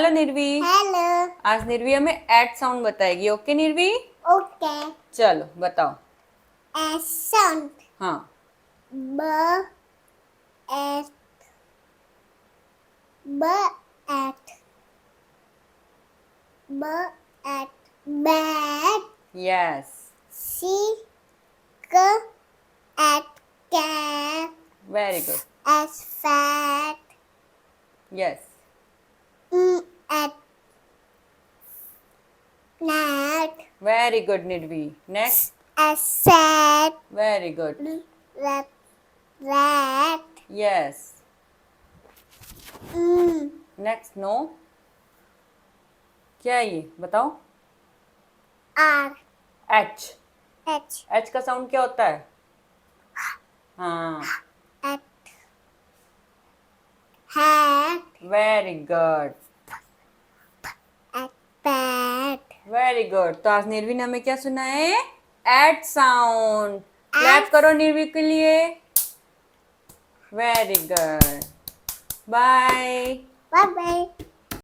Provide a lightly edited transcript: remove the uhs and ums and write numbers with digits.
Hello निर्वी। Hello. आज निर्वी हमें eight sound बताएगी। ओके निर्वी? ओके। चलो बताओ। S sound. हाँ। ब एट ब एट ब एट बैट। यस। सी क at cat. Very good. S fat. Yes. At net. Very good Nirvi. Next. S sat. Very good. Rat rat. Yes. Next no. क्या है ये बताओ? R H. एच एच का sound क्या होता है? हाँ। At hat. Very good. At pat. Very good. तो आज निर्वी ने हमें क्या सुना है? At sound. Clap at. करो निर्वी के लिए। Very good. Bye. Bye bye.